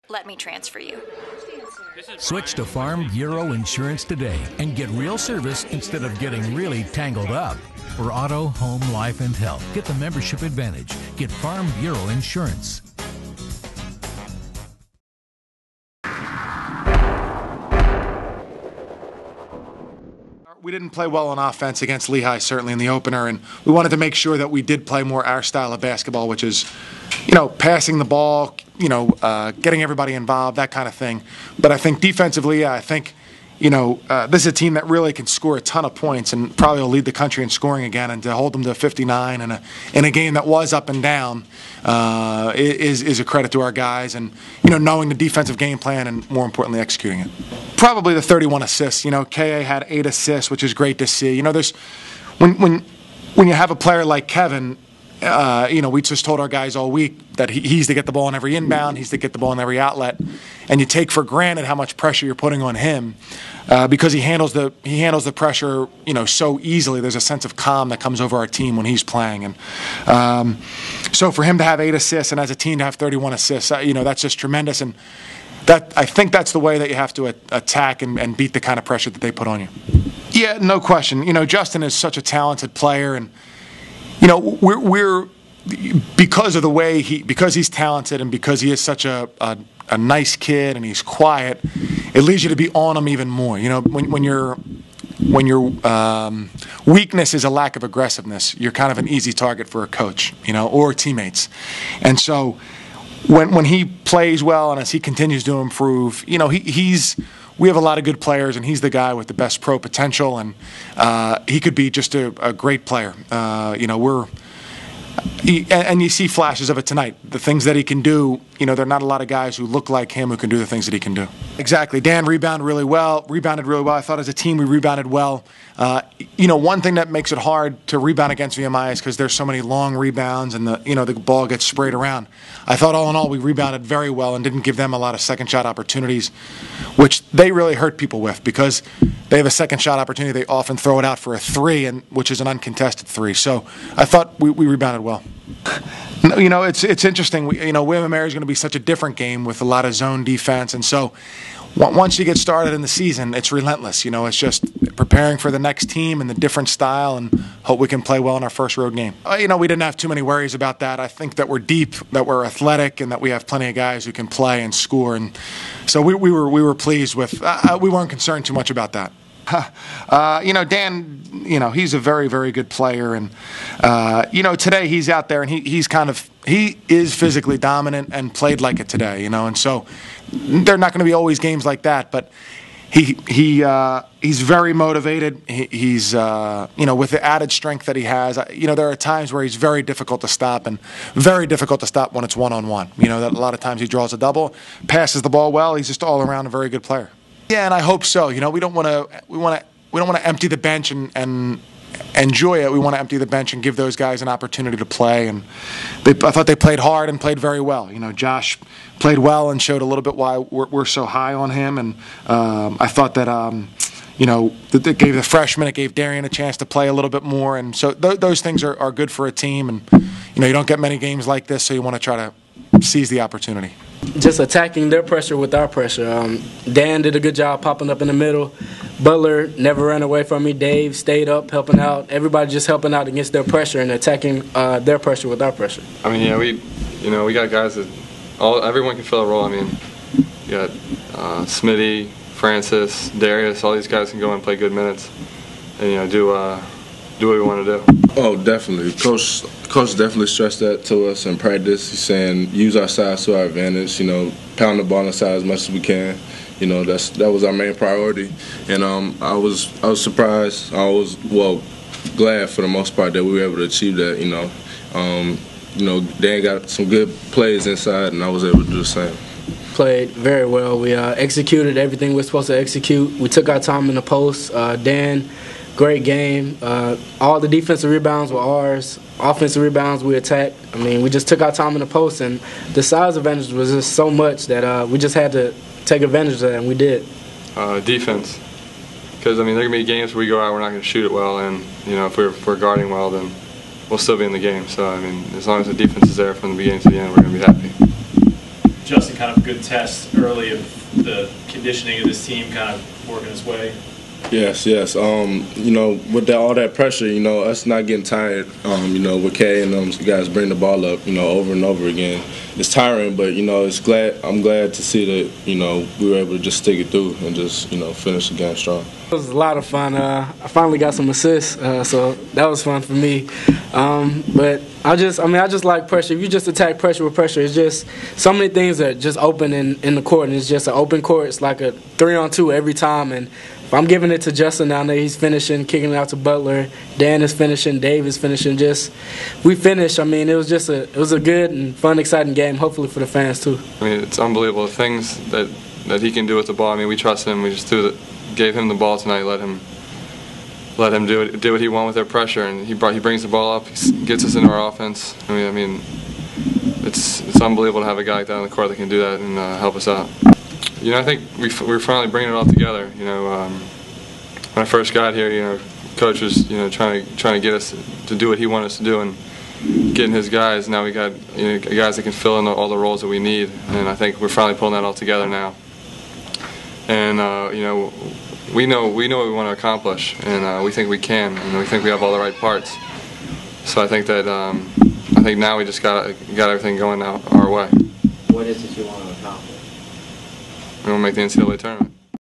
Let me transfer you. Switch to Farm Bureau Insurance today and get real service instead of getting really tangled up. For auto, home, life, and health, get the membership advantage. Get Farm Bureau Insurance. We didn't play well on offense against Lehigh, certainly in the opener, and we wanted to make sure that we did play more our style of basketball, which is, passing the ball, getting everybody involved, that kind of thing. But I think defensively, I think, this is a team that really can score a ton of points and probably will lead the country in scoring again. And to hold them to 59 in a game that was up and down is a credit to our guys. And knowing the defensive game plan and more importantly executing it. Probably the 31 assists. K.A. had 8 assists, which is great to see. There's when you have a player like Kevin. We just told our guys all week that he's to get the ball in every inbound, he's to get the ball in every outlet, and you take for granted how much pressure you're putting on him because he handles the pressure so easily. There's a sense of calm that comes over our team when he's playing, and so for him to have 8 assists and as a team to have 31 assists, that's just tremendous, and that I think that's the way that you have to attack and beat the kind of pressure that they put on you. Yeah, no question. Justin is such a talented player, and we're because of the way because he's talented and because he is such a nice kid and he's quiet, it leads you to be on him even more. When your weakness is a lack of aggressiveness, you're kind of an easy target for a coach, or teammates. And so when he plays well and as he continues to improve, we have a lot of good players, and he's the guy with the best pro potential, and he could be just a great player. And you see flashes of it tonight. The things that he can do, there are not a lot of guys who look like him who can do the things that he can do. Exactly. Dan rebounded really well. I thought as a team we rebounded well. One thing that makes it hard to rebound against VMI is because there's so many long rebounds and the ball gets sprayed around. I thought all in all we rebounded very well and didn't give them a lot of second shot opportunities, which they really hurt people with because they have a second shot opportunity. They often throw it out for a 3, which is an uncontested 3. So I thought we rebounded well. It's interesting. William & Mary is going to be such a different game with a lot of zone defense, and so once you get started in the season, it's relentless. It's just preparing for the next team and the different style, and hope we can play well in our first road game. We didn't have too many worries about that. I think that we're deep, that we're athletic, and that we have plenty of guys who can play and score, and so we were pleased with. We weren't concerned too much about that. Dan, he's a very, very good player, and today he's out there and he is physically dominant and played like it today, and so they're not going to be always games like that, but he's very motivated. He's with the added strength that he has, there are times where he's very difficult to stop and very difficult to stop when it's one-on-one. That a lot of times he draws a double, passes the ball well. He's just all around a very good player. Yeah, and I hope so. We don't want to empty the bench and enjoy it. We want to empty the bench and give those guys an opportunity to play. And I thought they played hard and played very well. Josh played well and showed a little bit why we're so high on him. And I thought that it gave the freshman, it gave Darian a chance to play a little bit more. And so those things are good for a team. And you don't get many games like this, so you want to try to seize the opportunity. Just attacking their pressure with our pressure. Dan did a good job popping up in the middle. Butler never ran away from me. Dave stayed up, helping out. Everybody just helping out against their pressure and attacking their pressure with our pressure. We got guys that everyone can fill a role. You got Smitty, Francis, Darius. All these guys can go and play good minutes, and do what we want to do. Oh, definitely. Coach definitely stressed that to us in practice. He's saying use our size to our advantage. Pound the ball inside as much as we can. That was our main priority. And I was surprised. I was glad for the most part that we were able to achieve that. Dan got some good plays inside, and I was able to do the same. Played very well. We executed everything we were supposed to execute. We took our time in the post. Dan. Great game. All the defensive rebounds were ours. Offensive rebounds, we attacked. We just took our time in the post, and the size advantage was just so much that we just had to take advantage of that, and we did. Defense. Because, there are going to be games where we go out, we're not going to shoot it well, and, if we're guarding well, then we'll still be in the game. So, as long as the defense is there from the beginning to the end, we're going to be happy. Justin, kind of a good test early of the conditioning of this team kind of working its way? Yes. You know, with all that pressure, you know, us not getting tired, you know, with Kay and them guys bring the ball up, you know, over and over again. It's tiring, but, you know, I'm glad to see that, you know, we were able to just stick it through and just, you know, finish the game strong. It was a lot of fun. I finally got some assists, so that was fun for me. But I just like pressure. If you just attack pressure with pressure, it's just so many things that just open in the court, and it's just an open court. It's like a 3-on-2 every time, and if I'm giving it to Justin down there, he's finishing, kicking it out to Butler. Dan is finishing, Dave is finishing. We finished. I mean, it was a good and fun, exciting game. Hopefully for the fans too. I mean, it's unbelievable the things that he can do with the ball. I mean, we trust him. We just gave him the ball tonight. Let him do what he wanted with their pressure, and he brings the ball up. He gets us into our offense. I mean, it's unbelievable to have a guy like that on the court that can do that and help us out. You know, I think we're finally bringing it all together. You know, when I first got here, you know, coach was, you know, trying to get us to do what he wanted us to do, and getting his guys. Now we got, you know, guys that can fill in all the roles that we need, and I think we're finally pulling that all together now. And you know, we know what we want to accomplish, and we think we can, and we think we have all the right parts. So I think that now we just got everything going our way. What is it you want to accomplish? We want to make the NCAA tournament.